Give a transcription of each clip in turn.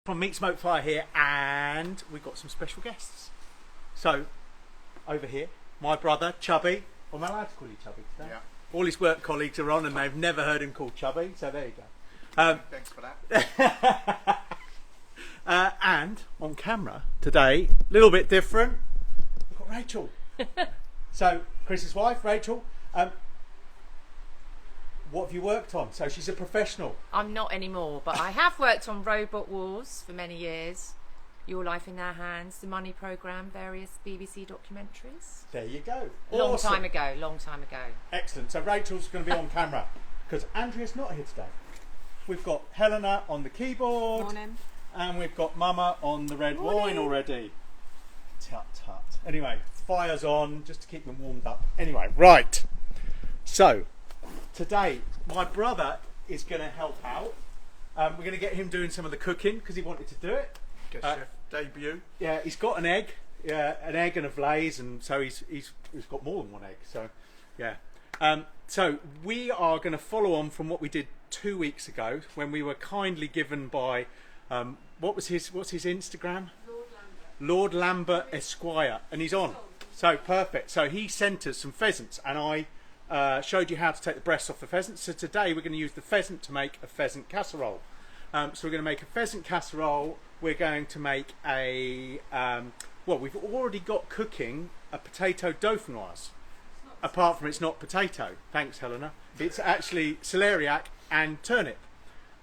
from Meat Smoke Fire here, and we've got some special guests. So, over here, my brother, Chubby. Am I allowed to call you Chubby today? Yeah. All his work colleagues are on, and they've never heard him called Chubby, so there you go. Thanks for that. And on camera today, a little bit different, we've got Rachel. So, Chris's wife, Rachel. What have you worked on? So she's a professional. I'm not anymore, but I have worked on Robot Wars for many years. Your Life in Their Hands, the Money Programme, various BBC documentaries. There you go. Long Awesome. time ago. Excellent. So Rachel's going to be on camera because Andrea's not here today. We've got Helena on the keyboard. Morning. And we've got Mama on the red wine already. Tut tut. Anyway, fire's on just to keep them warmed up. Anyway, right. So, today my brother is going to help out. We're going to get him doing some of the cooking because he wanted to do it. Get chef debut. Yeah, he's got an egg and a glaze, and so he's got more than one egg. So, yeah. So we are going to follow on from what we did 2 weeks ago when we were kindly given by what's his Instagram? Lord Lambert Esquire, and he's on. So perfect. So he sent us some pheasants, and I showed you how to take the breasts off the pheasant. So today we're going to use the pheasant to make a pheasant casserole. So we're going to make a pheasant casserole. We're going to make a well, we've already got cooking a potato dauphinoise. Apart from it's not potato. Thanks, Helena. It's actually celeriac and turnip.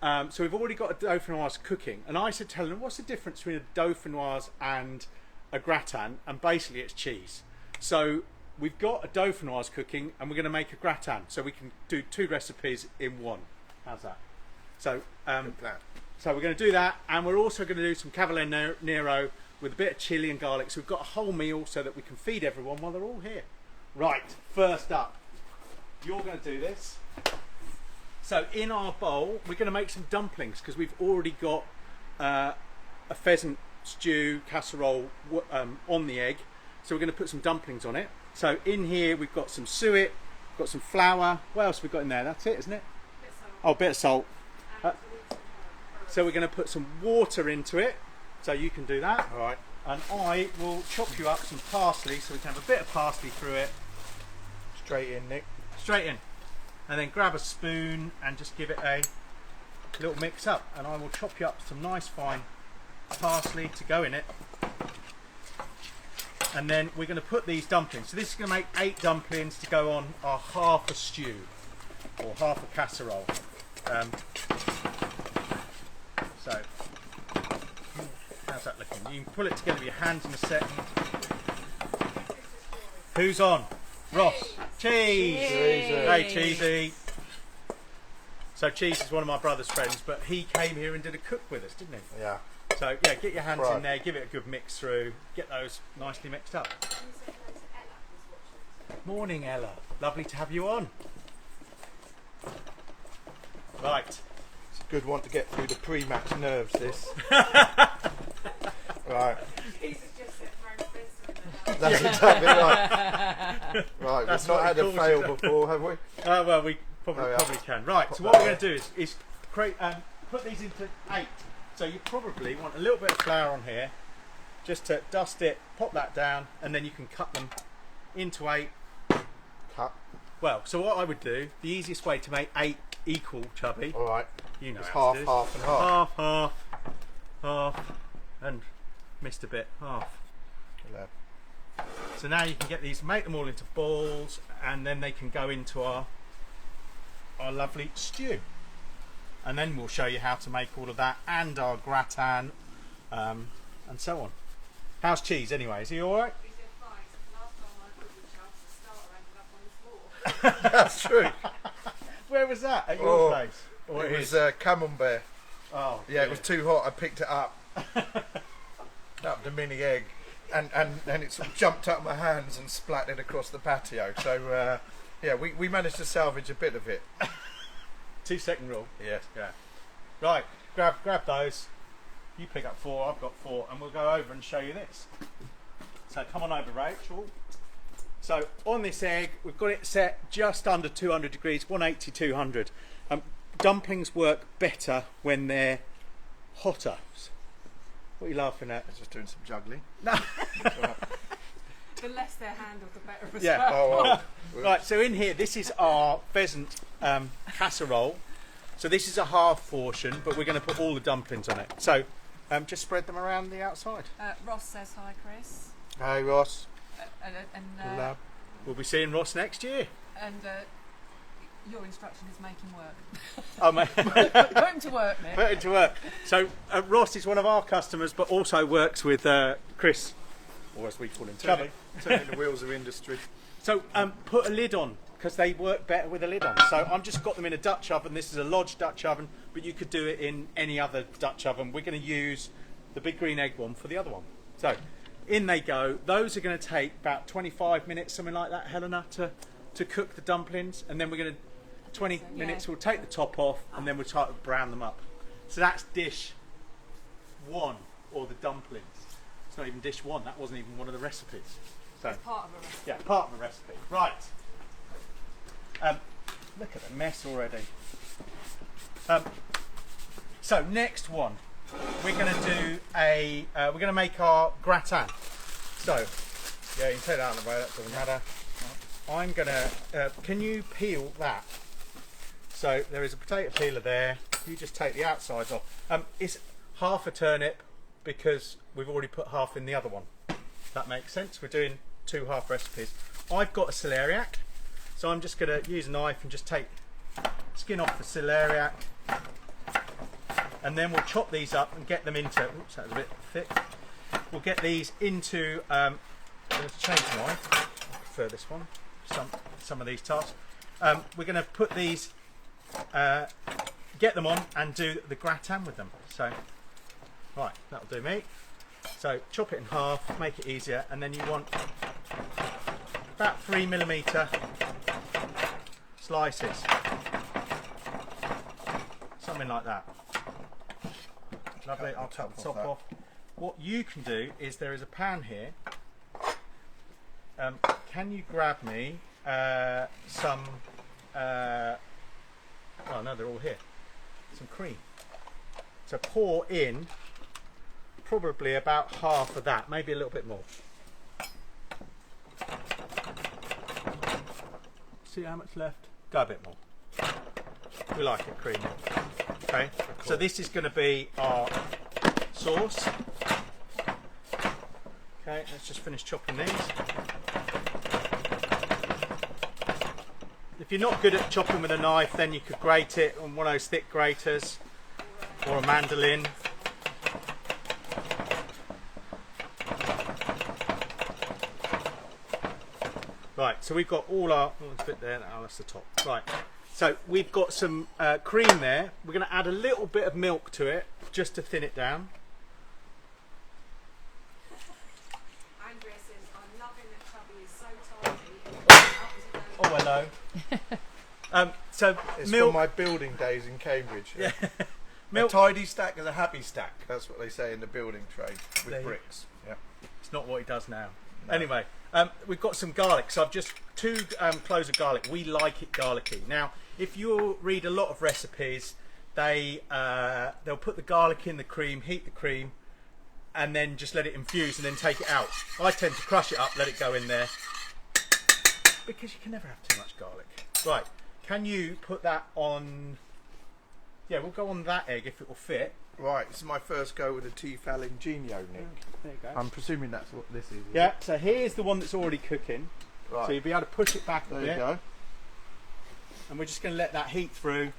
So we've already got a dauphinoise cooking. And I said to Helena, what's the difference between a dauphinoise and a gratin? And basically it's cheese. So we've got a dauphinoise cooking and we're going to make a gratin. So we can do 2 recipes in one. How's that? So, so we're going to do that. And we're also going to do some Cavalo Nero with a bit of chilli and garlic. So we've got a whole meal so that we can feed everyone while they're all here. Right, first up, you're going to do this. So in our bowl, we're going to make some dumplings because we've already got a pheasant stew casserole on the egg. So we're going to put some dumplings on it. So in here, we've got some suet, got some flour. What else have we got in there? That's it, isn't it? Oh, bit of salt. So we're going to put some water into it. So you can do that. All right. And I will chop you up some parsley so we can have a bit of parsley through it. Straight in, Nick. Straight in. And then grab a spoon and just give it a little mix up. And I will chop you up some nice fine parsley to go in it. And then we're going to put these dumplings. So this is going to make 8 dumplings to go on our half a stew or half a casserole. So how's that looking? You can pull it together with your hands in a second. Who's on? Ross. Cheese. Hey, Cheesy. So Cheese is one of my brother's friends, but he came here and did a cook with us, didn't he? Yeah. So yeah, get your hands in there, give it a good mix through, get those nicely mixed up. Morning, Ella. Lovely to have you on. Right. It's a good one to get through the pre-match nerves, this. Right. That's exactly right. Right, That's we've not what had we a called fail it. bure, have we? Well, we probably can. Right, Pop so what that we're going to do is create, put these into 8. So you probably want a little bit of flour on here, just to dust it, pop that down, and then you can cut them into 8. Cut. Well, so what I would do, the easiest way to make 8 equal, Chubby, All right. you know It's how half, to do. half, and half. Half, and missed a bit, half. Yeah. So now you can get these, make them all into balls, and then they can go into our lovely stew. And then we'll show you how to make all of that and our gratin, and so on. How's Cheese anyway? Is he all right? He said fine. Last time I cooked with Charles, the starter ended up on the floor. That's true. Where was that? At your place? Or It his? was camembert. Oh, Yeah, it was too hot. I picked it up. Up the mini egg. And it sort of jumped out of my hands and splattered across the patio. So, yeah, we managed to salvage a bit of it. 2-second rule. Yes. Yeah. Right, grab those. You pick up 4, I've got 4, and we'll go over and show you this. So come on over, Rachel. So on this egg, we've got it set just under 200 degrees, 180, 200. Dumplings work better when they're hotter. What are you laughing at? I was just doing some juggling. No. The less they're handled, the better as Yeah. well. Right, so in here, this is our pheasant casserole. So this is a half portion, but we're going to put all the dumplings on it. So just spread them around the outside. Ross says hi, Chris. Hey, Ross. And We'll be seeing Ross next year. your instruction is make him work. Oh, mate. Put him to work, Nick. Put it to work. So Ross is one of our customers, but also works with Chris, or as we call him, Chubby. Turning the wheels of industry. So put a lid on, because they work better with a lid on. So I've just got them in a Dutch oven. This is a Lodge Dutch oven, but you could do it in any other Dutch oven. We're going to use the big green egg one for the other one. So in they go. Those are going to take about 25 minutes, something like that, Helena, to cook the dumplings. And then we're going to, 20 minutes, we'll take the top off, and then we'll try to brown them up. So that's dish one, or the dumplings. It's not even dish one. That wasn't even one of the recipes. So, It's part of a recipe. yeah, part of the recipe. Right. Look at the mess already. So next one, we're going to do we're going to make our gratin. So, yeah, you can take that out of the way. That doesn't matter. I'm going to. Can you peel that? So there is a potato peeler there. You just take the outsides off. It's half a turnip because we've already put half in the other one. That makes sense. We're doing 2 half recipes. I've got a celeriac, so I'm just going to use a knife and just take skin off the celeriac, and then we'll chop these up and get them into. Oops, that was a bit thick. We'll get these into. I'm going to change the knife. I prefer this one. Some of these tasks. We're going to put these, get them on, and do the gratin with them. So, right, that'll do me. So chop it in half, make it easier, and then you want about 3mm slices, something like that. Lovely. I'll cut the top off. What you can do is there is a pan here. Can you grab me some? Oh no, they're all here. Some cream. So pour in. Probably about half of that, maybe a little bit more. See how much left? Go a bit more. We like it creamy. Okay, so this is going to be our sauce. Okay, let's just finish chopping these. If you're not good at chopping with a knife, then you could grate it on one of those thick graters or a mandolin. Right, so we've got all our, oh, it's a bit there, oh, that's the top. Right, so we've got some cream there. We're going to add a little bit of milk to it, just to thin it down. Andrea says, I'm loving that Chubby is so tidy. Oh, hello. So It's milk, from my building days in Cambridge. yeah. A Milk, tidy stack is a happy stack. That's what they say in the building trade with There you- bricks. Yeah. it's not what he does now. No. Anyway, we've got some garlic. So I've just 2 cloves of garlic. We like it garlicky. Now, if you read a lot of recipes, they'll put the garlic in the cream, heat the cream, and then just let it infuse and then take it out. I tend to crush it up, let it go in there, because you can never have too much garlic. Right, can you put that on? Yeah, we'll go on that egg if it will fit. Right, this is my first go with a T-Falingenio, Nick. There you go. I'm presuming that's what this is. Yeah, so here's the one that's already cooking. Right. So you'll be able to push it back a There bit. you go. And we're just going to let that heat through.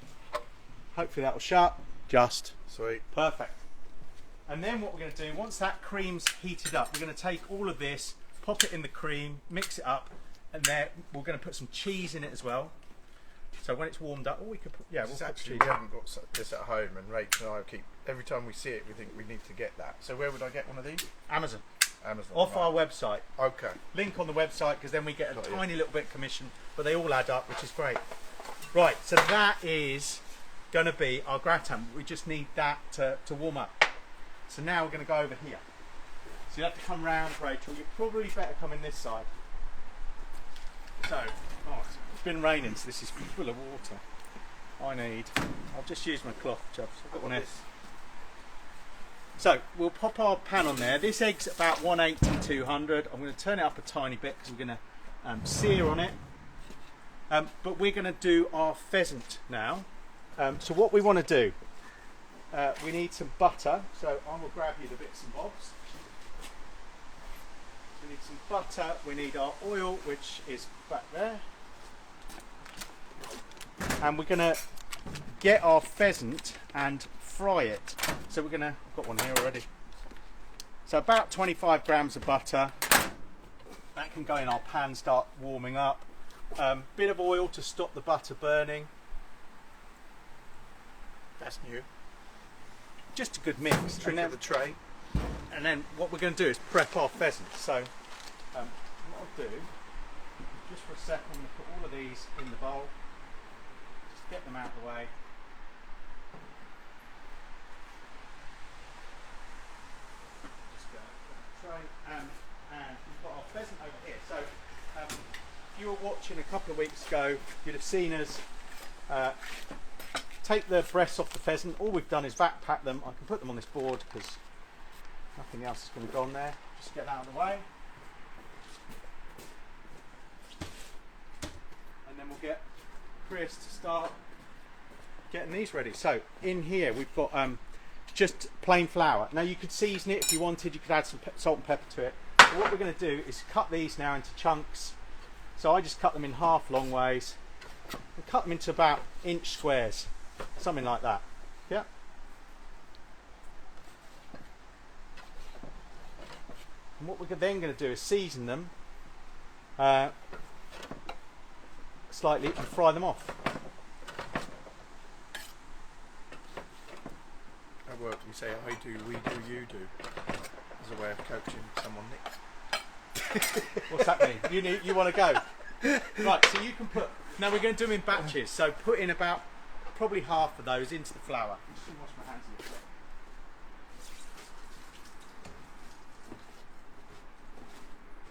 Hopefully that will shut. Just. Sweet. Perfect. And then what we're going to do, once that cream's heated up, we're going to take all of this, pop it in the cream, mix it up, and then we're going to put some cheese in it as well. So when it's warmed up, we could put, yeah, we'll It's put actually, cheese. we haven't got this at home, and Rachel and I keep, every time we see it, we think we need to get that. So where would I get one of these? Amazon. Amazon. Off right. our website. Okay. Link on the website, because then we get a Got you. tiny little bit commission, but they all add up, which is great. Right, so that is going to be our gratin. We just need that to warm up. So now we're going to go over here. So you have to come round, Rachel. You're probably better coming this side. So, oh, it's been raining, so this is full of water. I'll just use my cloth, Chubbs. I've got one here. So we'll pop our pan on there. This egg's about 180, 200. I'm going to turn it up a tiny bit because we're going to sear on it. But we're going to do our pheasant now. So what we want to do, we need some butter. So I will grab you the bits and bobs. We need some butter. We need our oil, which is back there. And we're going to get our pheasant and fry it. So we're gonna, I've got one here already. So about 25 grams of butter. That can go in our pan, start warming up. Bit of oil to stop the butter burning. That's new. Just a good mix. Trick of the trade. And then what we're going to do is prep our pheasant. So what I'll do, just for a second, I'm going to put all of these in the bowl. Just get them out of the way. And we've got our pheasant over here. So if you were watching a couple of weeks ago, you'd have seen us take the breasts off the pheasant. All we've done is backpack them. I can put them on this board because nothing else is going to go on there. Just get that out of the way. And then we'll get Chris to start getting these ready. So in here we've got just plain flour. Now you could season it if you wanted, you could add some salt and pepper to it. But what we're going to do is cut these now into chunks. So I just cut them in half long ways and cut them into about inch squares, something like that. Yeah. And what we're then going to do is season them slightly and fry them off. Work, you say I do, we do, you do, as a way of coaching someone, Nick. What's that mean? You want to go? Right, so you can put, now we're going to do them in batches, so put in about probably half of those into the flour. I'm just going to wash my hands a little bit.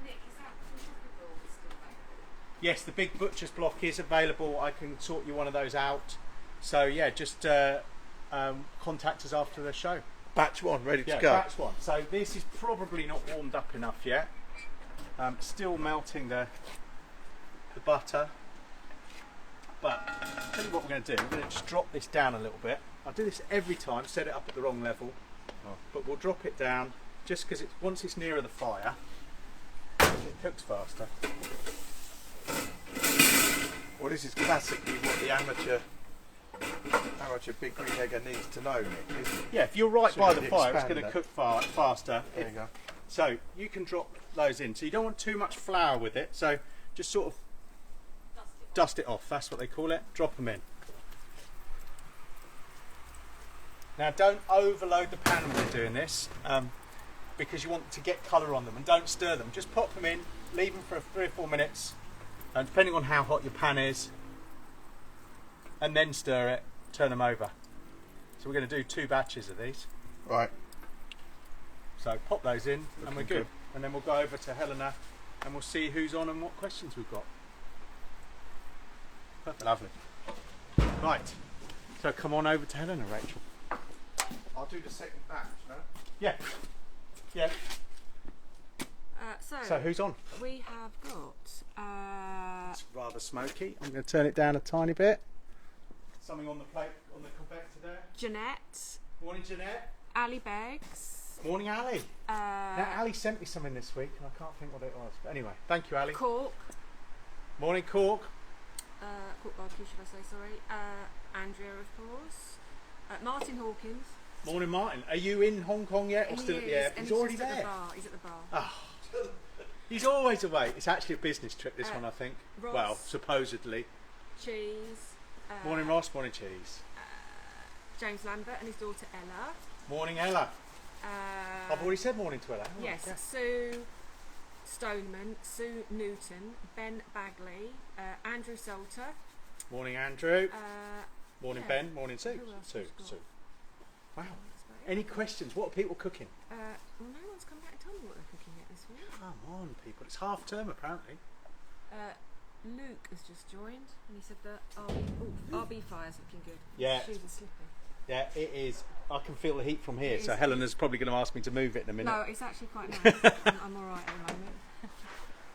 Nick, is that available still available? Yes, the big butcher's block is available. I can sort you one of those out. So yeah, just contact us after the show. Batch one, ready to go. Batch one. So this is probably not warmed up enough yet. Still melting the butter. But I'll tell you what we're going to do. We're going to just drop this down a little bit. I'll do this every time, set it up at the wrong level. But we'll drop it down just because once it's nearer the fire, it cooks faster. Well, this is classically what the amateur big green egger needs to know, Nick, isn't it? Yeah, if you're right So by you the fire, it's expand going to that. cook faster. There you go. So you can drop those in. So you don't want too much flour with it. So just sort of dust it off. That's what they call it. Drop them in. Now don't overload the pan when you're doing this because you want to get colour on them, and don't stir them. Just pop them in, leave them for 3 or 4 minutes, and depending on how hot your pan is, and then stir it, turn them over. So we're going to do 2 batches of these. Right. So pop those in and Looking we're good. good. And then we'll go over to Helena and we'll see who's on and what questions we've got. Perfect. Lovely. Right. So come on over to Helena, Rachel. I'll do the second batch, no? Yeah. Yeah. So who's on? we have got It's rather smoky. I'm going to turn it down a tiny bit. Something on the plate, on the convector there. Jeanette, Morning, Jeanette. Ali Beggs, Morning, Ali. Now, Ali sent me something this week and I can't think what it was. But anyway, thank you, Ali. Cork, Morning, Cork. Cork Barbecue, should I say, sorry. Andrea, of course. Martin Hawkins. Morning, Martin. Are you in Hong Kong yet or He still at the is, airport? and He's already just at the there. bar. He's at the bar. Oh. He's always away. It's actually a business trip, this one, I think. Ross. Well, supposedly. Cheese. Morning, Ross. Morning, Cheese. James Lambert and his daughter Ella. Morning, Ella. I've already said morning to Ella. haven't I? Yes, Yeah. Sue Stoneman, Sue Newton, Ben Bagley, Andrew Salter. Morning, Andrew. Morning, yeah. Ben. Morning, Sue. Who else Sue. has got? Sue. Wow. That's about it. Any questions? What are people cooking? Well, no one's come back and told me what they're cooking yet this week. Come on, people. It's half term, apparently. Luke has just joined and he said that RB fire's looking good. Yeah. Shoes are slipping. Yeah, it is. I can feel the heat from here, It so is. Helena's probably going to ask me to move it in a minute. No, it's actually quite nice. I'm all right at the moment.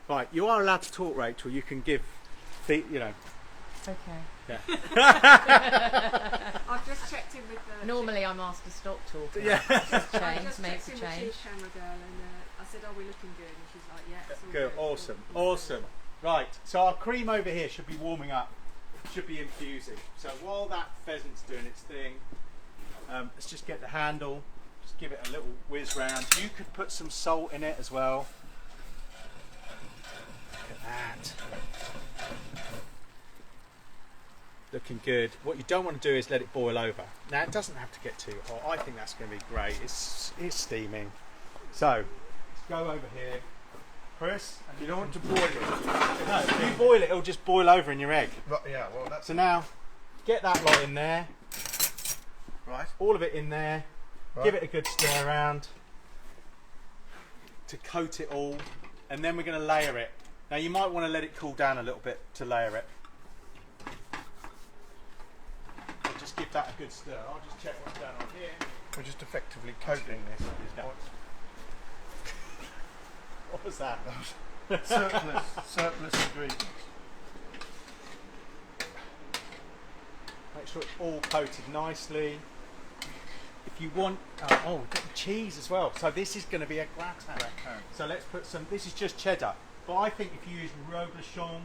Right, you are allowed to talk, Rachel. You can give, you know. Okay. Yeah. I've just checked in with the. Normally I'm asked to stop talking. Yeah. I Change, just makes checked a in with change. the camera girl, and I said, "Are we looking good?" And she's like, "Yeah, it's all Good. good." Awesome. All Awesome. Right. So our cream over here should be warming up. Should be infusing. So while that pheasant's doing its thing, let's just get the handle. Just give it a little whiz round. You could put some salt in it as well. Look at that. Looking good. What you don't want to do is let it boil over. Now it doesn't have to get too hot. I think that's going to be great. It's steaming. So let's go over here, Chris. You don't want to boil it. No, if you boil it, it'll just boil over in your egg. Right, yeah, well, that's So now, get that lot in there. right. All of it in there. Right. Give it a good stir around to coat it all, and then we're going to layer it. Now you might want to let it cool down a little bit to layer it. So just give that a good stir. I'll just check what's going on here. We're just effectively coating this at this Yeah. point. What was that? Surplus ingredients. Make sure it's all coated nicely. If you want, get the cheese as well. So this is going to be a gratin. So let's put some. This is just cheddar, but I think if you use reblochon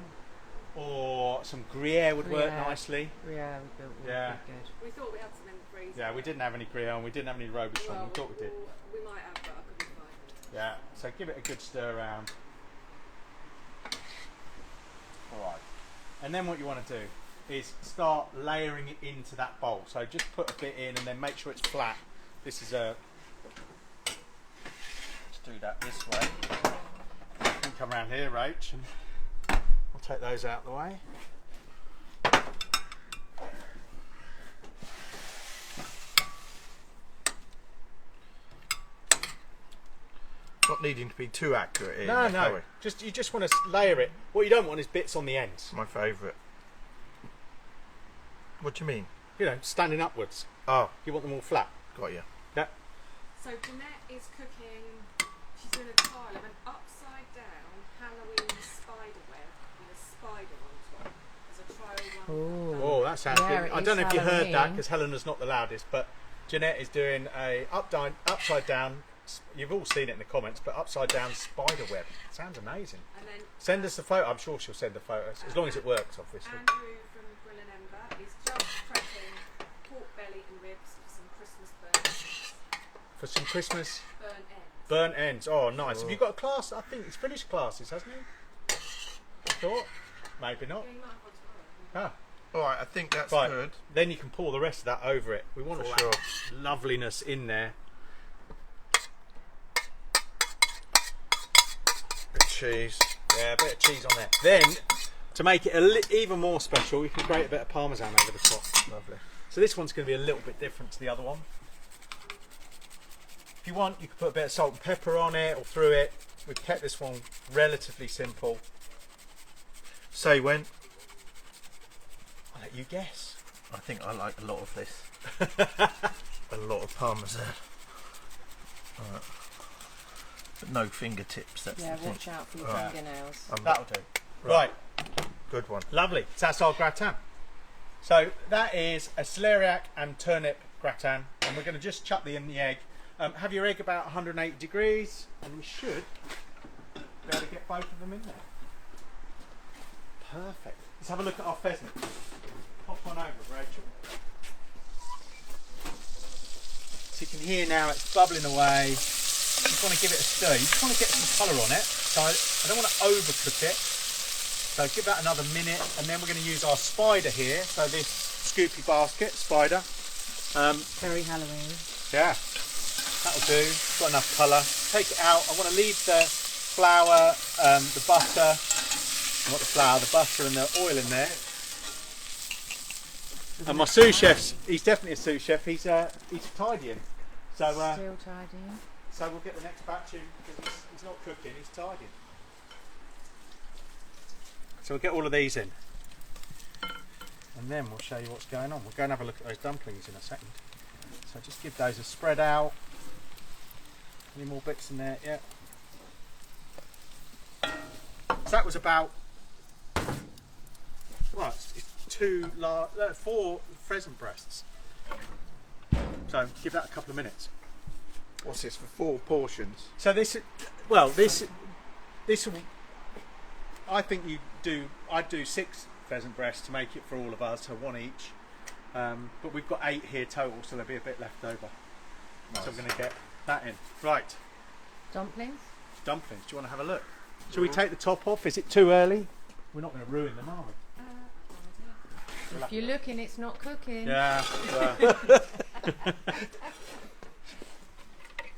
or some Gruyere would work Gruyere. nicely. Yeah, would be Yeah. good. We thought we had some in the freezer. Yeah, we didn't have any Gruyere and we didn't have any reblochon. Well, We thought we did. We might have, but I couldn't find it. Yeah. So give it a good stir around. All right. And then what you want to do is start layering it into that bowl. So just put a bit in and then make sure it's flat. This is a. Let's do that this way. You can come around here, Rach, and I'll take those out of the way. Not needing to be too accurate here. No, are no. we? You just want to layer it. What you don't want is bits on the ends. My favourite. What do you mean? You know, standing upwards. Oh, You want them all flat. got you. Yeah. So Jeanette is cooking. She's doing a trial of an upside down Halloween spider web with a spider on top. As a trial one. Oh, that sounds Yeah, good. it I is don't know if you heard that Halloween. because Helena's not the loudest, but Jeanette is doing a upside down. You've all seen it in the comments, but upside down spider web. Sounds amazing. And then Send us the photo. I'm sure she'll send the photos as long as it works, obviously. Andrew from Grill and Ember is just prepping pork belly and ribs for some Christmas For some Christmas burnt ends. burnt ends. Oh, nice. Oh. Have you got a class? I think he's finished classes, hasn't he? I thought. Maybe not. Yeah, you might have one tomorrow. Ah. Alright, I think that's Right. good. Then you can pour the rest of that over it. We want For all that loveliness in there. Bit of cheese. Yeah, a bit of cheese on there. Then, to make it even more special, we can grate a bit of parmesan over the top. Lovely. So this one's going to be a little bit different to the other one. If you want, you can put a bit of salt and pepper on it or through it. We've kept this one relatively simple. Say when? I'll let you guess. I think I like a lot of this. A lot of parmesan. Alright. But no fingertips, that's Yeah, the thing. watch out for your Right. fingernails. That'll do. Right. Good one. Lovely. So that's our gratin. So that is a celeriac and turnip gratin, and we're going to just chuck in the egg. Have your egg about 180 degrees, and we should be able to get both of them in there. Perfect. Let's have a look at our pheasant. Pop on over, Rachel. So you can hear now it's bubbling away. You just want to give it a stir. You just want to get some colour on it. So I don't want to overcook it. So give that another minute, and then we're going to use our spider here. So this scoopy basket spider. Very Halloween. Yeah, that'll do. Got enough colour. Take it out. I want to leave the flour, the butter, not the flour, the butter and the oil in there. And my sous chef's, he's definitely a sous chef. He's tidying. So Still tidying. so we'll get the next batch in because he's not cooking. He's tidying. So we'll get all of these in, and then we'll show you what's going on. We'll go and have a look at those dumplings in a second. So just give those a spread out. Any more bits in there? Yeah. So that was about, well, it's 4 pheasant breasts. So give that a couple of minutes. What's this for 4 portions? So this, I think I'd do 6 pheasant breasts to make it for all of us, so 1 each. But we've got 8 here total, so there'll be a bit left over. Nice. So I'm going to get that in. Right. Dumplings? Dumplings. Do you want to have a look? Shall we take the top off? Is it too early? We're not going to ruin them, are we? If you're looking, it's not cooking. Yeah.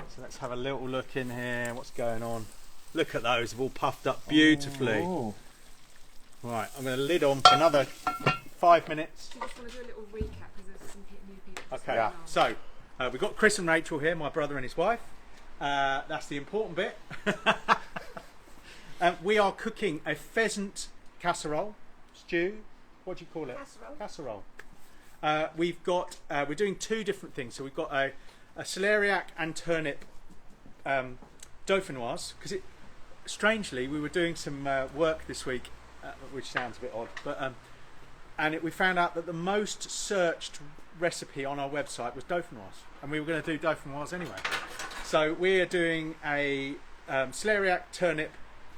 So let's have a little look in here. What's going on? Look at those. They've all puffed up beautifully. Oh. Right. I'm going to lid on for another 5 minutes. Do you just want to do a little recap because there's some new people? Okay. Yeah. So we've got Chris and Rachel here, my brother and his wife. That's the important bit. We are cooking a pheasant casserole, stew. What do you call it? Casserole. Casserole. We're doing 2 different things. So we've got a celeriac and turnip dauphinoise, because strangely we were doing some work this week, which sounds a bit odd, but we found out that the most searched recipe on our website was dauphinoise, and we were going to do dauphinoise anyway. So we're doing a celeriac turnip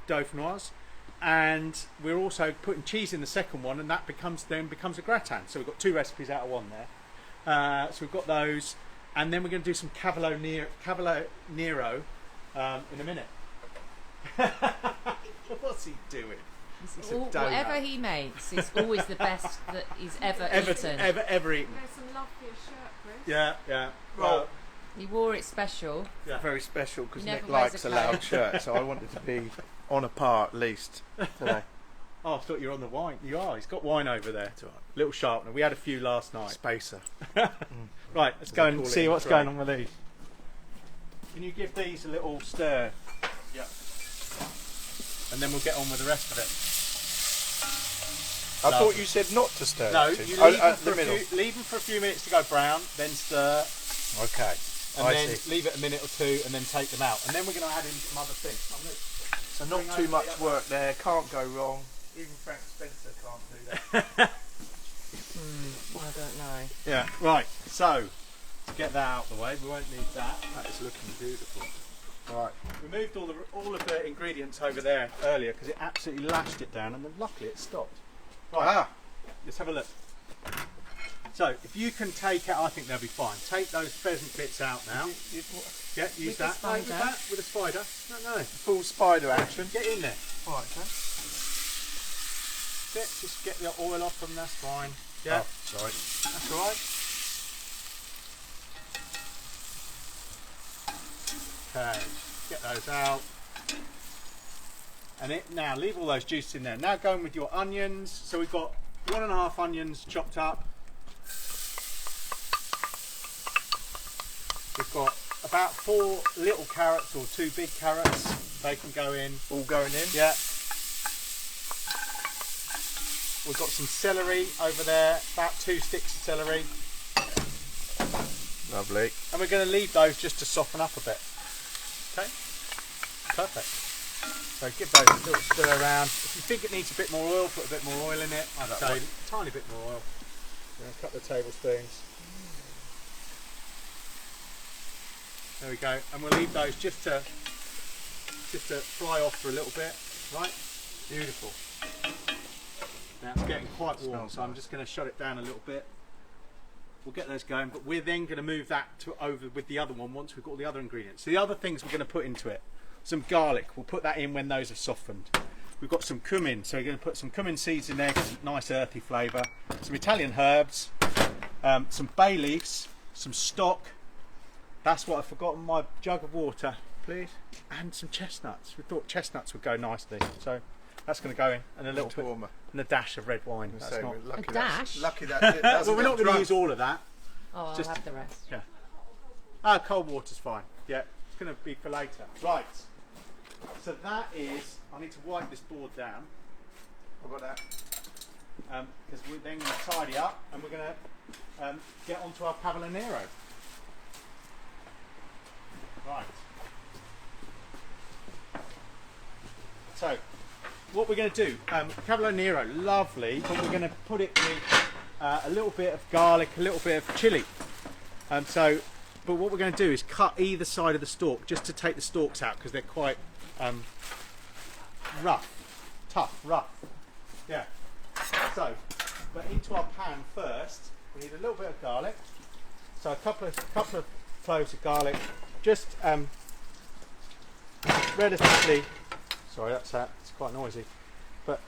dauphinoise, and we're also putting cheese in the second one, and that becomes a gratin. So we've got 2 recipes out of 1 there. So we've got those, and then we're going to do some Cavalo Nero in a minute. What's he doing? It's a donut. Whatever he makes is always the best that he's ever eaten. Ever eaten. There's some love for your shirt, Chris. Yeah. Well, He wore it special. Yeah. very special because He never Nick wears likes a a loud coat. shirt, so I wanted to be on a par at least today. Oh, I thought you were on the wine. You are. He's got wine over there. That's all right. Little sharpener. We had a few last night. Spacer. Right, let's As go they and call it see in what's trade. going on with these. Can you give these a little stir? Yeah. And then we'll get on with the rest of it. I Lovely. thought you said not to stir. No, that you too. leave them for a few minutes to go brown, then stir, Okay. and I then see. leave it a minute or 2, and then take them out. And then we're going to add in some other things. So not too much work there. Can't go wrong. Even Frank Spencer can't do that. I don't know. Yeah, right. So, to get that out of the way, we won't need that. That is looking beautiful. Right. We moved all of the ingredients over there earlier because it absolutely lashed it down, and then luckily it stopped. Right, let's have a look. So, if you can take out, I think they'll be fine. Take those pheasant bits out now. Yeah, use With the that. No, with spider? that. With a spider. No. Full spider action. Get in there. Right, okay. Just get the oil off them, that's fine. Yeah, Oh, sorry. that's all right. Okay, get those out. And now leave all those juices in there. Now go in with your onions. So we've got 1.5 onions chopped up. We've got about 4 little carrots or 2 big carrots. They can go in. All going in. Yeah. We've got some celery over there, about 2 sticks of celery. Lovely. And we're going to leave those just to soften up a bit. Okay? Perfect. So give those a little stir around. If you think it needs a bit more oil, put a bit more oil in it. I'd say a tiny bit more oil. A couple of tablespoons. There we go. And we'll leave those just to fry off for a little bit. Right? Beautiful. Now it's getting quite warm, Smells so I'm nice. just going to shut it down a little bit. We'll get those going, but we're then going to move that over with the other one once we've got all the other ingredients. So the other things we're going to put into it, some garlic. We'll put that in when those have softened. We've got some cumin, so we're going to put some cumin seeds in there, get some nice earthy flavour. Some Italian herbs, some bay leaves, some stock. That's what I've forgotten, my jug of water, please. And some chestnuts. We thought chestnuts would go nicely, so that's going to go in, and a little bit, warmer. and a dash of red wine. That's So not. we're lucky A that's- dash? Lucky that it doesn't Well, we're not get going to drunk. use all of that. Oh, I'll Just- have the rest. Yeah. Cold water's fine. Yeah, it's going to be for later. Right. So that is. I need to wipe this board down How about that? because we're then going to tidy up and we're going to get onto our Cavalo Nero. Right. So, what we're going to do, Cavalo Nero, lovely, but we're going to put it with a little bit of garlic, a little bit of chilli. But what we're going to do is cut either side of the stalk just to take the stalks out because they're quite rough. Yeah. So, but into our pan first, we need a little bit of garlic. So a couple of cloves of garlic, just relatively. Sorry, it's quite noisy, but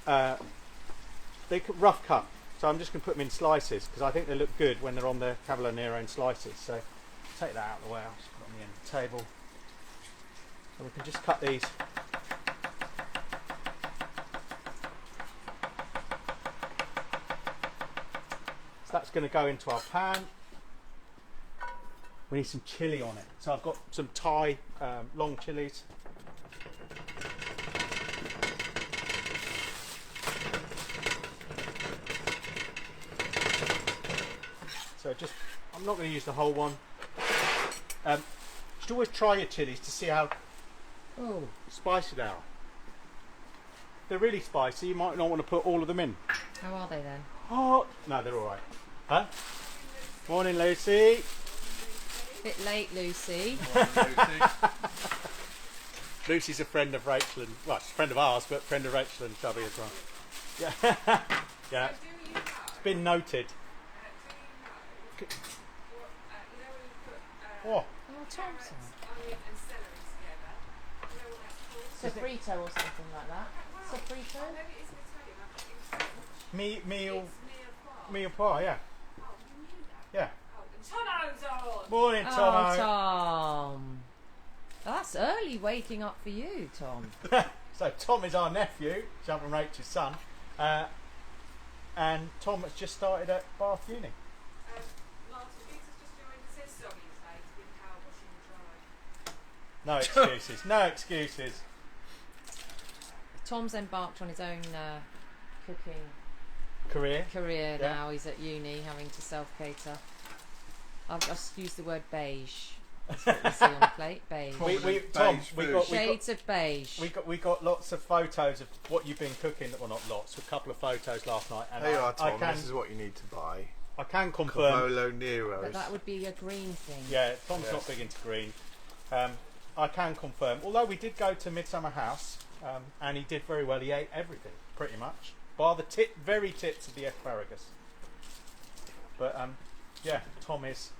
they rough cut. So I'm just going to put them in slices because I think they look good when they're on the Cavalo Nero in slices. So take that out of the way. I'll just put them on the end of the table. And we can just cut these. So that's going to go into our pan. We need some chilli on it. So I've got some Thai long chilies. So I'm not going to use the whole one. You should always try your chilies to see how spicy they are. If they're really spicy, you might not want to put all of them in. How are they then? Oh, no, they're all right. Huh? Morning, Lucy. Bit late, Lucy. Morning, Lucy. Lucy's a friend of Rachel and, well, she's a friend of ours, but friend of Rachel and Chubby as well. Yeah. Yeah. So do you know, It's been noted. you know when you put Oh, Oh, Tom's carrots, onion and celery together, you know what that's called? Sofrito or something like that. Sofrito? Maybe it is in Italian, I think it's French. meal It's meal pie, yeah. Oh, you knew that? Yeah. Oh, the Tonos on! Morning, Oh, Tomo. Tom. That's early waking up for you, Tom. So Tom is our nephew, Jump and Rachel's son, and Tom has just started at Bath Uni. Martin Peter's just joined. It says soggy today. He's been power washing the dry. No excuses, no excuses. Tom's embarked on his own cooking Career. career Yeah. now. He's at uni having to self-cater. I've just used the word beige. That's what you see on the plate. Beige. Tom, Beige food. Shades of beige. we got lots of photos of what you've been cooking. Well, not lots, a couple of photos last night. And Here you are, I Tom. can, This is what you need to buy. I can confirm. Cavalo Nero. But that would be a green thing. Yeah, Tom's Yes. not big into green. I can confirm. Although we did go to Midsummer House, and he did very well. He ate everything, pretty much, bar the very tips of the asparagus. But yeah, Tom is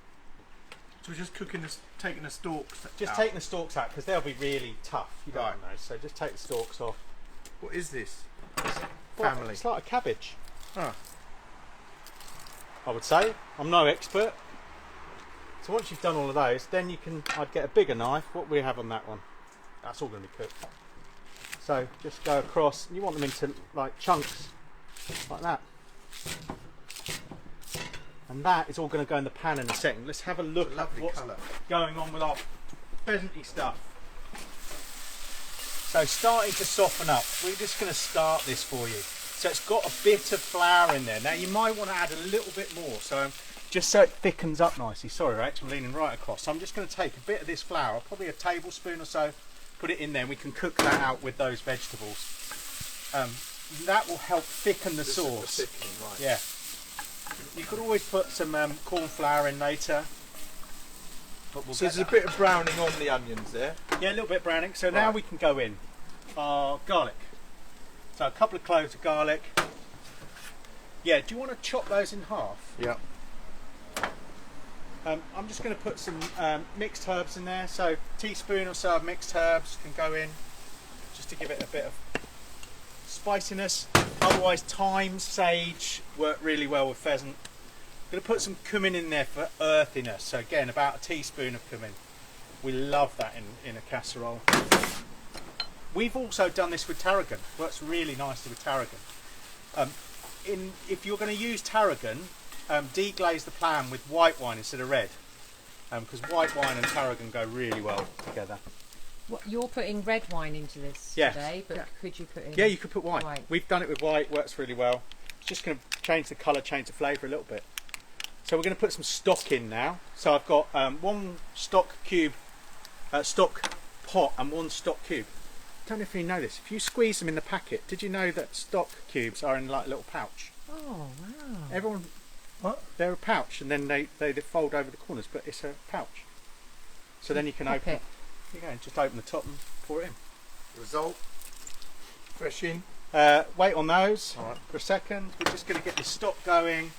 So we're just taking the stalks just out. taking the stalks out because they'll be really tough. You don't Right. want those, so just take the stalks off. What is this? Well, Family. It's like a cabbage, Oh. I would say. I'm no expert. So once you've done all of those, then I'd get a bigger knife. What we have on that one? That's all going to be cooked. So just go across. You want them into like chunks, like that. And that is all going to go in the pan in a second. Let's have a look It's a at lovely what's colour. going on with our pheasanty stuff. So starting to soften up. We're just going to start this for you. So it's got a bit of flour in there. Now you might want to add a little bit more, so just so it thickens up nicely. Sorry, Rach, I'm leaning right across. So I'm just going to take a bit of this flour, probably a tablespoon or so, put it in there. And we can cook that out with those vegetables. That will help thicken the This sauce. is the thickening, right. Yeah. You could always put some corn flour in later. But we'll So get there's a that. bit of browning on the onions there. Yeah, a little bit of browning. So now Right. we can go in our garlic. So a couple of cloves of garlic. Yeah, do you want to chop those in half? Yeah. I'm just going to put some mixed herbs in there. So a teaspoon or so of mixed herbs can go in, just to give it a bit of spiciness. Otherwise, thyme, sage work really well with pheasant. I'm going to put some cumin in there for earthiness. So again, about a teaspoon of cumin. We love that in a casserole. We've also done this with tarragon. Works really nicely with tarragon. If you're going to use tarragon, deglaze the pan with white wine instead of red, because white wine and tarragon go really well together. What, you're putting red wine into this Yes. today, but Yeah. could you put in? Yeah, you could put white. White. We've done it with white. Works really well. It's just going to change the colour, change the flavour a little bit. So we're going to put some stock in now. So I've got 1 stock cube stock pot and 1 stock cube. I don't know if you know this. If you squeeze them in the packet, did you know that stock cubes are in like a little pouch? Oh wow. Everyone, what? They're a pouch, and then they fold over the corners, but it's a pouch. So then you can open it. You go and just open the top and pour it in. Result. Fresh in. Wait on those All right. for a second. We're just going to get this stock going.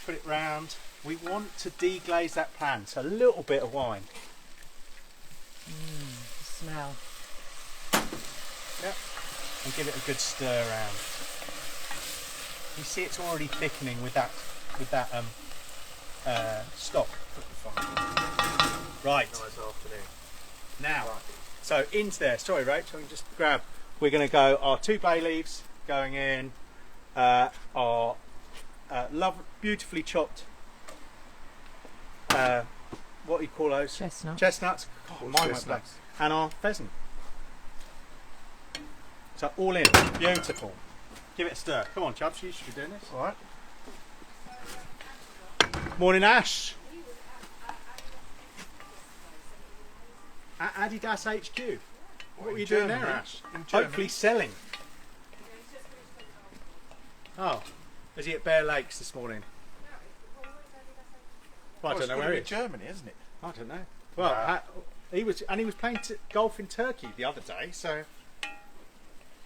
Put it round. We want to deglaze that pan, so a little bit of wine. The smell. Yep. And give it a good stir around. You see, it's already thickening with that stock. Right. Nice afternoon. Now, Right. so into there. Sorry, Rach. I can just grab. We're going to go our 2 bay leaves going in. Our beautifully chopped. What do you call those? Chestnut. Chestnuts. God, mine won't blow. And our pheasant. So all in. Beautiful. Give it a stir. Come on, Chubbs, you should be doing this. All right. Morning, Ash. At Adidas HQ. What were you doing there, Ash? Hopefully selling. Oh, is he at Bear Lakes this morning? Well, I don't know where he is. Germany, isn't it? I don't know. Well, he was playing golf in Turkey the other day, so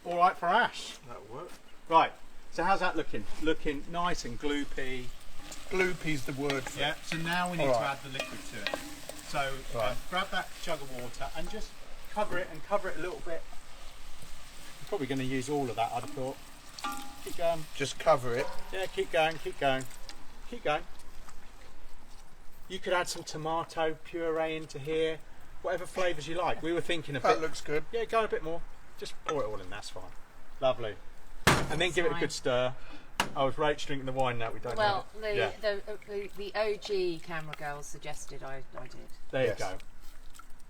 all right for Ash. That'll work. Right. So how's that looking? Looking nice and gloopy. Gloopy's the word for Yeah. it. So now we need to add the liquid to it. So grab that jug of water and just cover it a little bit. I'm probably going to use all of that, I'd have thought. Keep going. Just cover it. Yeah, keep going, keep going. Keep going. You could add some tomato puree into here, whatever flavours you like. We were thinking a bit. That looks good. Yeah, go a bit more. Just pour it all in, that's fine. Lovely. And then give it a good stir. I was Rach drinking the wine now, we don't know. Well, the OG camera girls suggested I did. There Yes. you go.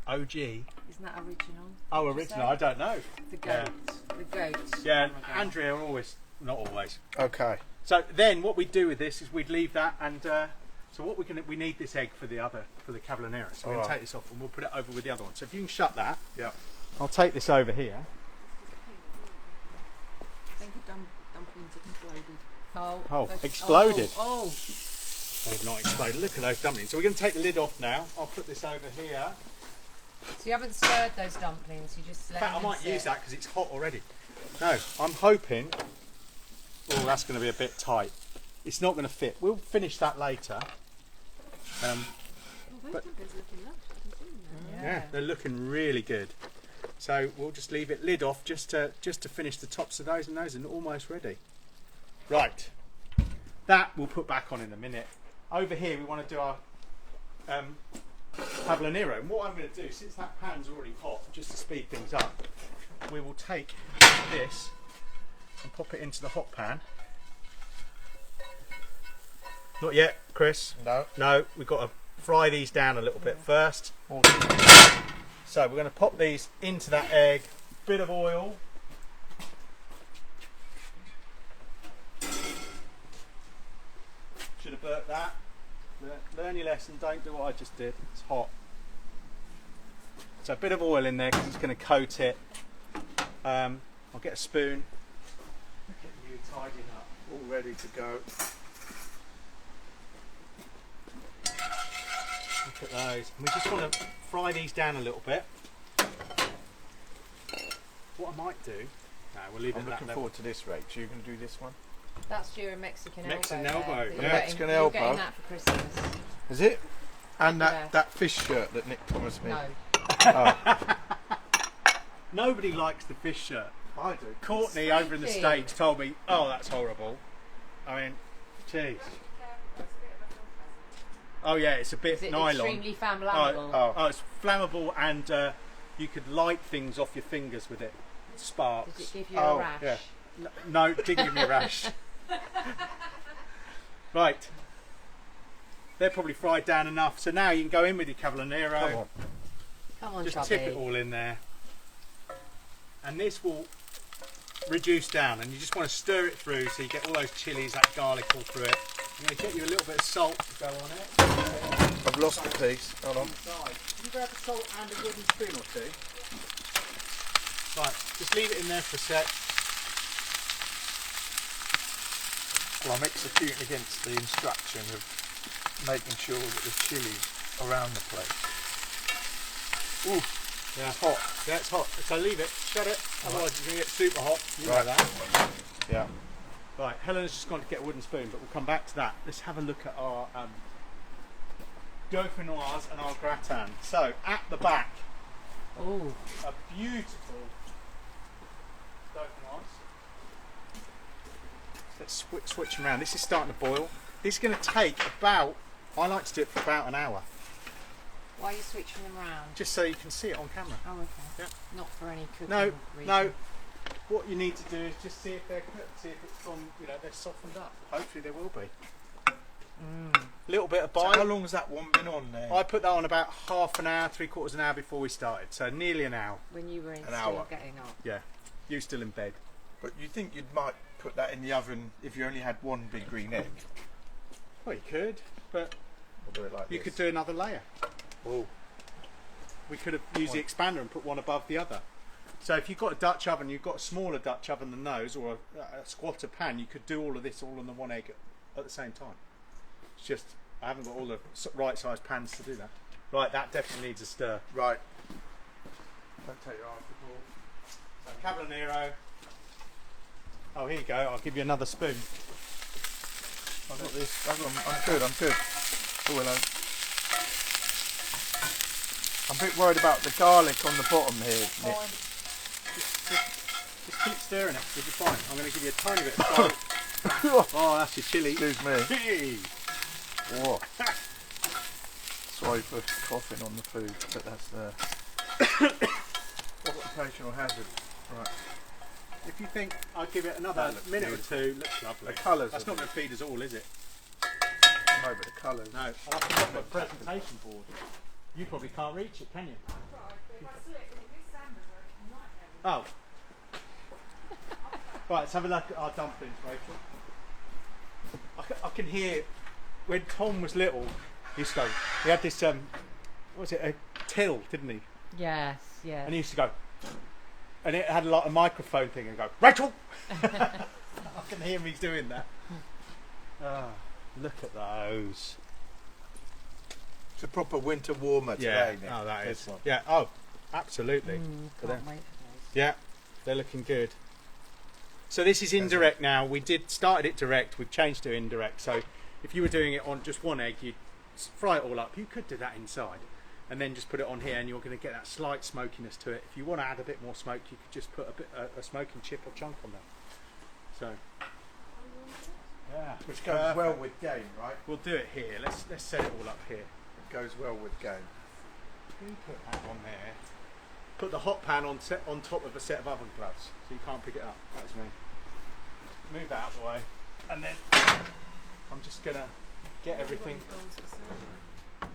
OG. Isn't that original? Oh, Would you original, say? I don't know. The goat. The goat. Yeah, camera girl. Andrea always, not always. Okay. So then what we'd do with this is we'd leave that and so what we need this egg for the Cavalo Nero. So we're going to take this off and we'll put it over with the other one. So if you can shut that. Yeah. I'll take this over here. I think the dumplings exploded. Oh, exploded. Oh. They've not exploded. Look at those dumplings. So we're going to take the lid off now. I'll put this over here. So you haven't stirred those dumplings, you just In let fact, I them might sit. use that because it's hot already. No, I'm hoping. Oh, that's going to be a bit tight. It's not going to fit. We'll finish that later. Those dumplings are looking lovely. I can see them now. Yeah, they're looking really good. So we'll just leave it lid off just to finish the tops of those, and those are almost ready. Right, that we'll put back on in a minute. Over here we want to do our Cavalo Nero, and what I'm going to do, since that pan's already hot, just to speed things up, we will take this and pop it into the hot pan. Not yet, Chris. No. No, we've got to fry these down a little bit first. So we're going to pop these into that egg, bit of oil. Should have burnt that. Learn your lesson, don't do what I just did. It's hot. So a bit of oil in there because it's going to coat it. I'll get a spoon. Look at you tidying up. All ready to go. Look at those. And we just want to fry these down a little bit. What I might do, no, we'll leave it I'm at that looking level. forward to this, Rach. You going to do this one? That's your Mexican elbow. Mexican there, elbow, that yeah. you're getting- Mexican you're elbow. getting that for Christmas. Is it? And Yeah. that fish shirt that Nick promised me. No. Oh, Nobody likes the fish shirt. I do. Courtney It's over in the freaky. States told me, oh, that's horrible. I mean, jeez. Oh yeah, it's a bit Is it nylon. extremely flammable? Oh, it's flammable, and you could light things off your fingers with it. Sparks. Does it give you a rash? Yeah. No, it didn't give me a rash. Right. They're probably fried down enough. So now you can go in with your Cavalo Nero. Come on. Come on, Just Chubby. tip it all in there. And this will reduce down, and you just want to stir it through so you get all those chilies, that garlic all through it. I'm going to get you a little bit of salt to go on it. I've lost a piece. Hold on. Can you grab a salt and a wooden spoon or two? Right, just leave it in there for a sec. Well, I'm executing against the instruction of making sure that the chili's around the place. Ooh, Yeah, it's hot. Yeah, it's hot. So leave it, shut it, otherwise it's going to get super hot. You know that. yeah. Right, Helena's just gone to get a wooden spoon, but we'll come back to that. Let's have a look at our dauphinoise and our gratin. So, at the back, Oh, a beautiful dauphinoise. Let's switch them around. This is starting to boil. This is going to take about, I like to do it for about an hour, why are you switching them around? just so you can see it on camera. Oh, okay. Yeah. Not for any cooking No, reason. no. What you need to do is just see if they're cooked, see if it's gone, they're softened up. Hopefully they will be. Little bit of So bite. how long has that one been on there? I put that on about half an hour, 3/4 an hour before we started, so nearly an hour. When you were in An still hour. getting up. Yeah, you still in bed. But you think you might put that in the oven if you only had one big green egg? Well, you could, but Or do it like you this? could do another layer. Oh, We could have used the expander and put one above the other. So if you've got a Dutch oven, you've got a smaller Dutch oven than those, or a squatter pan, you could do all of this all on the one egg at the same time. It's just, I haven't got all the right sized pans to do that. Right, that definitely needs a stir. right. Don't take your eye off the ball. So, Cavalo Nero. Oh, here you go. I'll give you another spoon. I've got this. I'm good. I'm good. Oh, hello. I'm a bit worried about the garlic on the bottom here, Nick. Just keep stirring it. You'll be fine. I'm going to give you a tiny bit of garlic. Oh, that's your chilli. Excuse me. Hey. Whoa. Sorry for coughing on the food, but that's occupational hazard. Right. If you think I'll give it another That looks minute beautiful. or two, looks lovely. The colours. That's not going to feed us all, is it? No, but the colours. No. I'll have to put my presentation board. You probably can't reach it, can you? Oh. Right, let's have a look at our dumplings, Rachel. I can hear when Tom was little. He used to go. He had this what was it, a till, didn't he? Yes, yes. And he used to go, and it had like a microphone thing, and go, Rachel. I can hear him. He's doing that. Ah, look at those. It's a proper winter warmer today, Nick. Oh, that This is. one. Yeah. Oh, absolutely. Can't wait for those. Yeah, they're looking good. So this is indirect now. We started it direct. We've changed to indirect. So if you were doing it on just one egg, you'd fry it all up. You could do that inside, and then just put it on here, and you're going to get that slight smokiness to it. If you want to add a bit more smoke, you could just put a smoking chip or chunk on there. So yeah, Which goes well with game, right? We'll do it here. Let's set it all up here. It goes well with game. You put that on there. Put the hot pan on top of a set of oven gloves, so you can't pick it up. That's me. Move that out of the way, and then I'm just gonna get everything.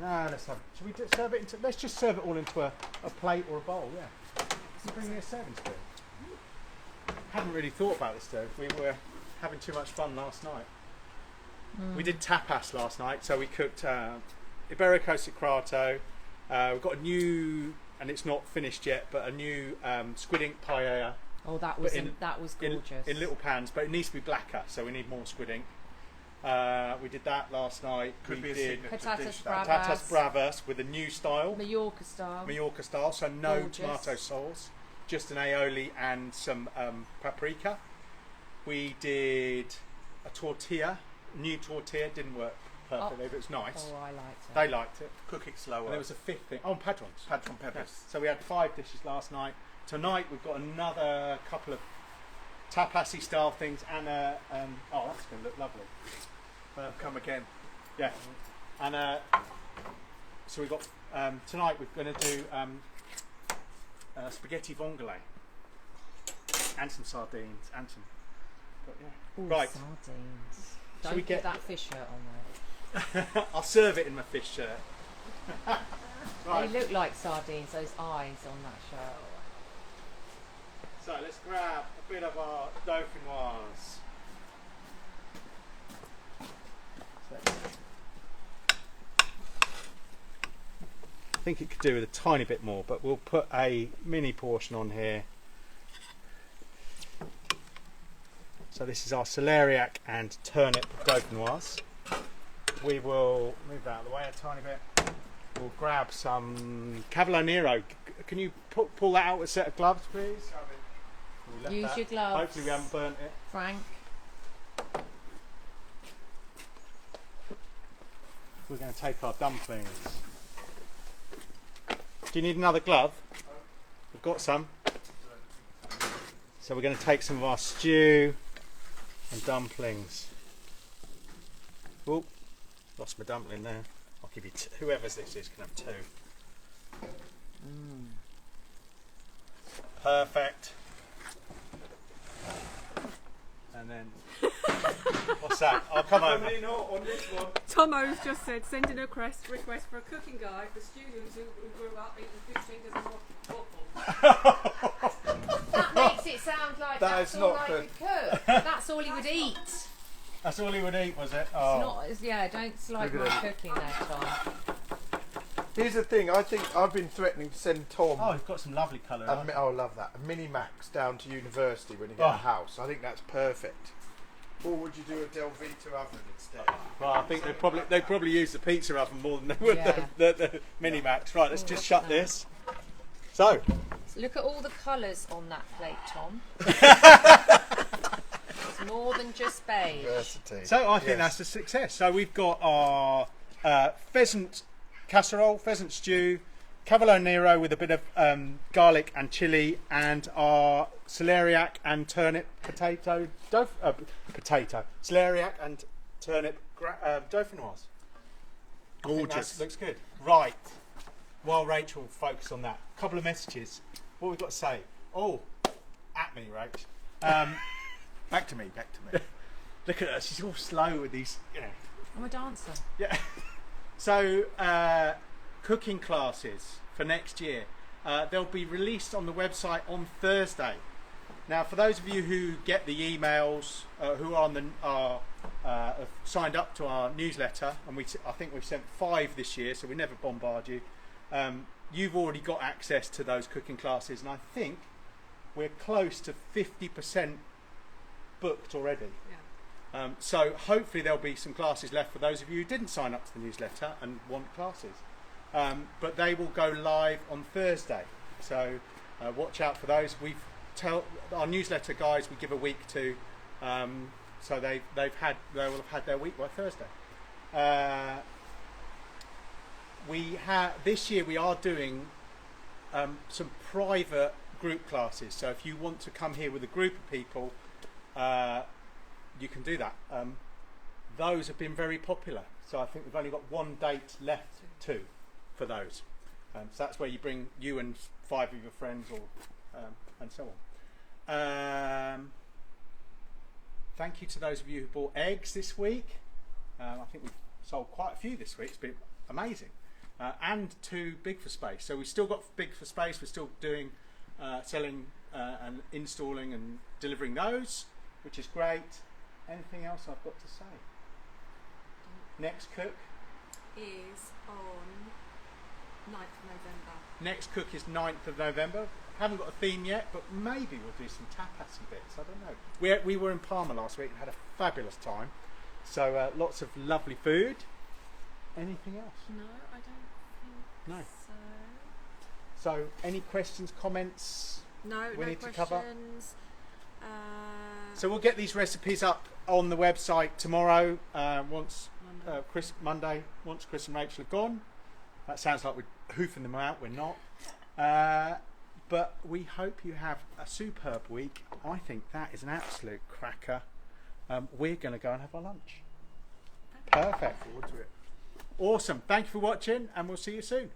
No, let's have. Should we serve it into? Let's just serve it all into a plate or a bowl. Yeah. Can you bring me a serving spoon? Hadn't really thought about this though. We were having too much fun last night. We did tapas last night, so we cooked Iberico Secrato. We've got a new, and it's not finished yet, but a new squid ink paella. Oh, that was gorgeous. In little pans, but it needs to be blacker, so we need more squid ink. We did that last night. Could we be a did signature Patatas dish. bravas. patatas bravas with a new style, Mallorca style. Mallorca style, so no Gorgeous. tomato sauce, just an aioli and some paprika. We did a tortilla, new tortilla, didn't work perfectly, but it was nice. Oh, I liked it. They liked it. Cook it And slower. there was a fifth thing. Oh, padrons. Padron Yeah. peppers. So we had 5 dishes last night. Tonight we've got another couple of tapasy style things and oh, that's going to look lovely. Come again. Yeah. And so we've got tonight we're going to do spaghetti vongole and some sardines and some. But yeah. Ooh, Right. sardines. Shall Don't we get get that fish shirt on there. I'll serve it in my fish shirt. Right. They look like sardines, those eyes on that shirt. So let's grab a bit of our dauphinoise. So think it could do with a tiny bit more, but we'll put a mini portion on here. So this is our celeriac and turnip dauphinoise. We will move that out of the way a tiny bit. We'll grab some Cavalo Nero. Can you pull that out with a set of gloves, please? Use your gloves. Hopefully we haven't burnt it. Frank. We're going to take our dumplings. Do you need another glove? We've got some. So we're going to take some of our stew and dumplings. Oh, lost my dumpling there. I'll give you whoever's this is can have two. Perfect. And then what's that? I'll come over. On this one. Tomo's just said, send in a request for a cooking guide for students who grew up eating fish fingers and waffles. That makes it sound like That that's is all not I good. could cook. That's all he would eat. That's all he would eat, was it? It's Oh. not, yeah, don't slight Look my at cooking there, Tom. Here's the thing. I think I've been threatening to send Tom. Oh, you've got some lovely colour. I love that. A mini Max down to university when you get a house. I think that's perfect. Or would you do a Del Vita oven instead? Well, I think they probably use the pizza oven more than they would Yeah. the Mini Max. Right, let's just shut this. So, Look at all the colours on that plate, Tom. It's more than just beige. Diversity. so I think that's a success. So we've got our pheasant casserole, pheasant stew, Cavalo Nero with a bit of garlic and chilli, and our celeriac and turnip celeriac and turnip dauphinoise. Gorgeous. Looks good. Right. While Rachel will focus on that, a couple of messages. What we've got to say? Oh, at me, Rach. Back to me. Look at her. She's all slow with these. You know. I'm a dancer. Yeah. So, cooking classes for next year. They'll be released on the website on Thursday. Now, for those of you who get the emails, who are on have signed up to our newsletter, and I think we've sent 5 this year, so we never bombard you. You've already got access to those cooking classes, and I think we're close to 50% booked already. Yeah. So hopefully there'll be some classes left for those of you who didn't sign up to the newsletter and want classes. But they will go live on Thursday, so watch out for those. Our newsletter guys we give a week to, so they will have had their week by Thursday. This year we are doing some private group classes. So if you want to come here with a group of people, you can do that. Those have been very popular. So I think we've only got one date left for those. So that's where you bring you and 5 of your friends, or and so on. Thank you to those of you who bought eggs this week. I think we've sold quite a few this week. It's been amazing. And to Big for Space. So we've still got Big for Space. We're still doing selling and installing and delivering those, which is great. Anything else I've got to say? Next cook Is on 9th of November. Next cook is 9th of November. Haven't got a theme yet, but maybe we'll do some tapasy bits. I don't know. We were in Parma last week and had a fabulous time. So lots of lovely food. Anything else? No, I don't think No. so. So any questions, comments? No, We no need to cover? questions. So we'll get these recipes up on the website tomorrow. Once Monday. once Chris and Rachel are gone. That sounds like we're hoofing them out. We're not. But we hope you have a superb week. I think that is an absolute cracker. We're going to go and have our lunch. Perfect. Forward to it. Awesome. Thank you for watching, and we'll see you soon.